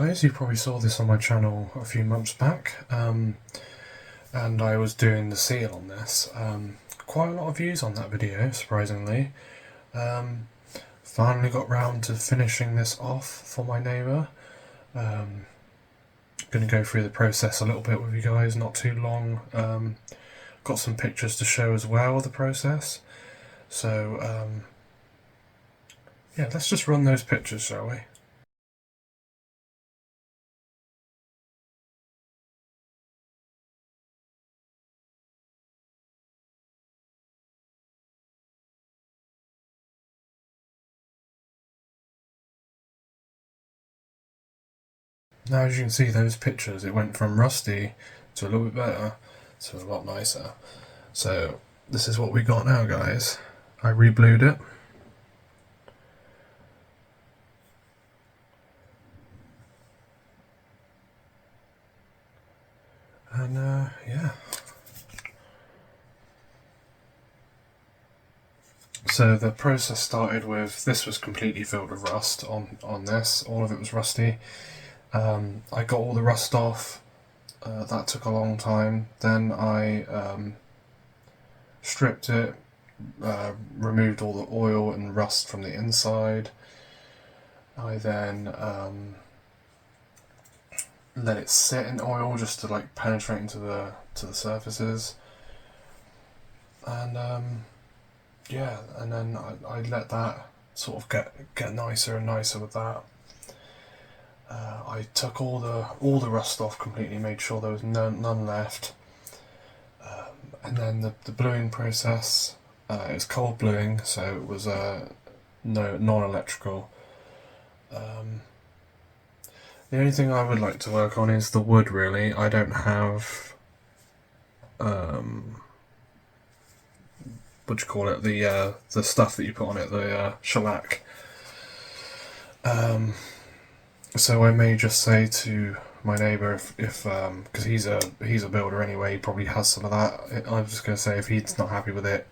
guys, you probably saw this on my channel a few months back, and I was doing the seal on this. Quite a lot of views on that video, surprisingly. Finally got round to finishing this off for my neighbour. Going to go through the process a little bit with you guys, not too long. Got some pictures to show as well of the process. So yeah, let's just run those pictures, shall we? Now, as you can see, those pictures, it went from rusty to a little bit better to a lot nicer. So this is what we got now, guys. I re-blued it. And yeah. So the process started with, this was completely filled with rust on this. All of it was rusty. I got all the rust off. That took a long time. Then I stripped it, removed all the oil and rust from the inside. I then let it sit in oil just to like penetrate into the surfaces. And yeah, and then I let that sort of get nicer and nicer with that. I took all the rust off completely, made sure there was none left. And then the bluing process, it was cold bluing, so it was non-electrical. The only thing I would like to work on is the wood, really. I don't have what do you call it, the stuff that you put on it, the shellac. So I may just say to my neighbour, if because he's a builder anyway, he probably has some of that. I'm just going to say if he's not happy with it,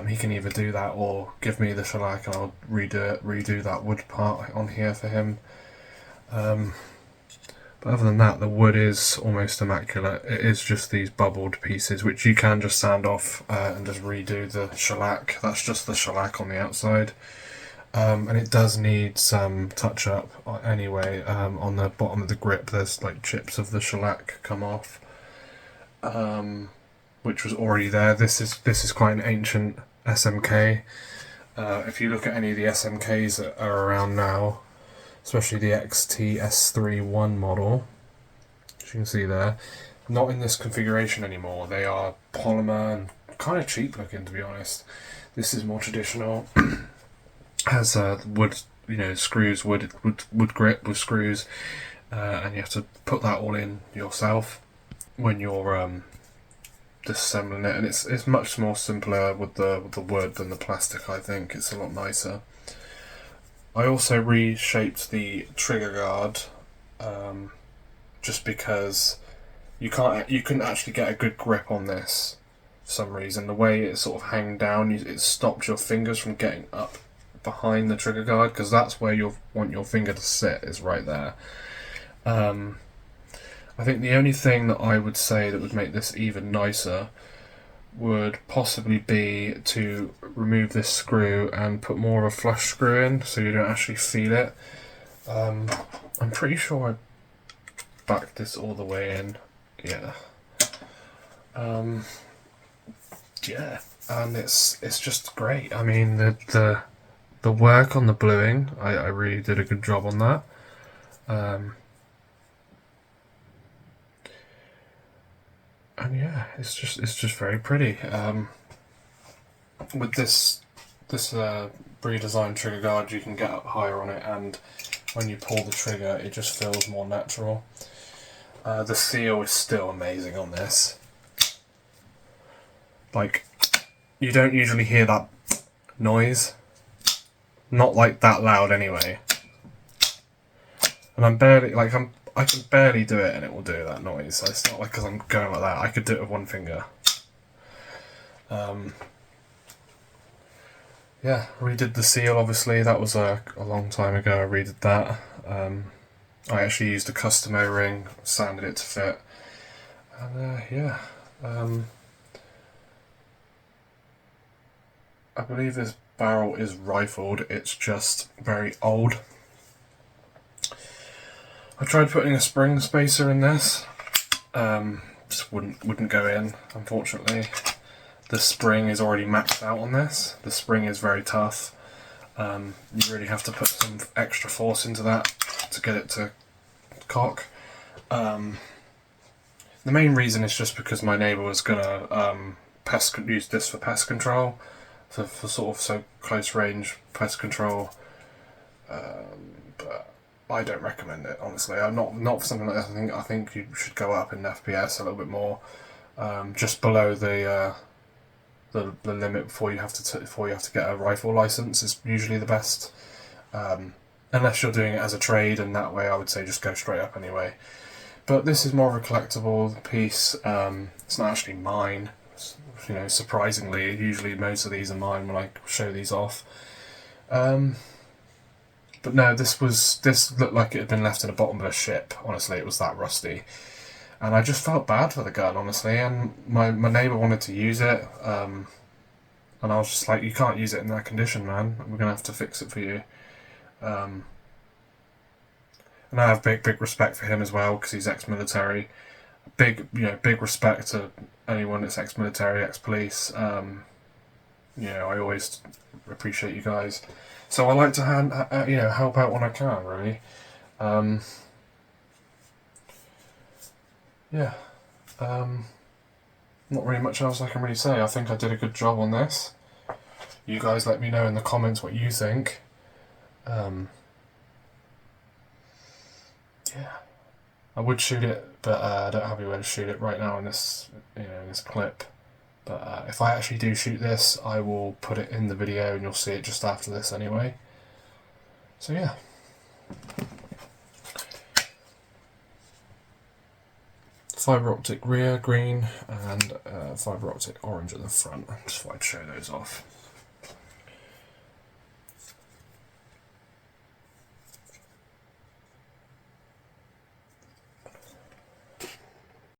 he can either do that or give me the shellac and I'll redo that wood part on here for him. But other than that, the wood is almost immaculate. It is just these bubbled pieces, which you can just sand off and just redo the shellac. That's just the shellac on the outside. And it does need some touch up anyway. On the bottom of the grip, there's like chips of the shellac come off, which was already there. This is quite an ancient SMK. If you look at any of the SMKs that are around now, especially the XTS3-1 model, as you can see there, not in this configuration anymore. They are polymer and kind of cheap looking, to be honest. This is more traditional. Has wood, screws, wood grip with screws, and you have to put that all in yourself when you're disassembling it. And it's much more simpler with the wood than the plastic. I think it's a lot nicer. I also reshaped the trigger guard, just because you couldn't actually get a good grip on this for some reason. The way it sort of hang down, it stopped your fingers from getting up behind the trigger guard, because that's where you want your finger to sit, is right there. I think the only thing that I would say that would make this even nicer would possibly be to remove this screw and put more of a flush screw in, so you don't actually feel it. I'm pretty sure I backed this all the way in. Yeah. Yeah, and it's just great. I mean, the work on the bluing, I really did a good job on that. And yeah, it's just very pretty. With this redesigned trigger guard, you can get up higher on it, and when you pull the trigger, it just feels more natural. The seal is still amazing on this. Like, you don't usually hear that noise. Not like that loud anyway. And I can barely do it and it will do that noise. So it's not like because I'm going like that. I could do it with one finger. Yeah, redid the seal obviously. That was a long time ago I redid that. I actually used a custom O-ring, sanded it to fit, and yeah. I believe this barrel is rifled, it's just very old. I tried putting a spring spacer in this, just wouldn't go in, unfortunately. The spring is already maxed out on this. The spring is very tough. You really have to put some extra force into that to get it to cock. The main reason is just because my neighbour was gonna use this for pest control, for sort of so close range pest control. But I don't recommend it, honestly. I'm not for something like that. I think you should go up in FPS a little bit more, just below the limit before you have to get a rifle license is usually the best. Unless you're doing it as a trade, and that way I would say just go straight up anyway. But this is more of a collectible piece. It's not actually mine. You know, surprisingly, usually most of these are mine when I show these off. But no, this looked like it had been left in the bottom of a ship. Honestly, it was that rusty. And I just felt bad for the gun, honestly, and my neighbour wanted to use it, and I was just like, you can't use it in that condition, man. We're going to have to fix it for you. And I have big respect for him as well, because he's ex-military. Big respect to anyone that's ex-military, ex-police. I always appreciate you guys. So I like to help out when I can, really. Yeah. Not really much else I can really say. I think I did a good job on this. You guys let me know in the comments what you think. Yeah. I would shoot it, but I don't have anywhere to shoot it right now in this clip. But if I actually do shoot this, I will put it in the video and you'll see it just after this anyway. So yeah. Fibre optic rear green and fibre optic orange at the front. Just thought I'd show those off.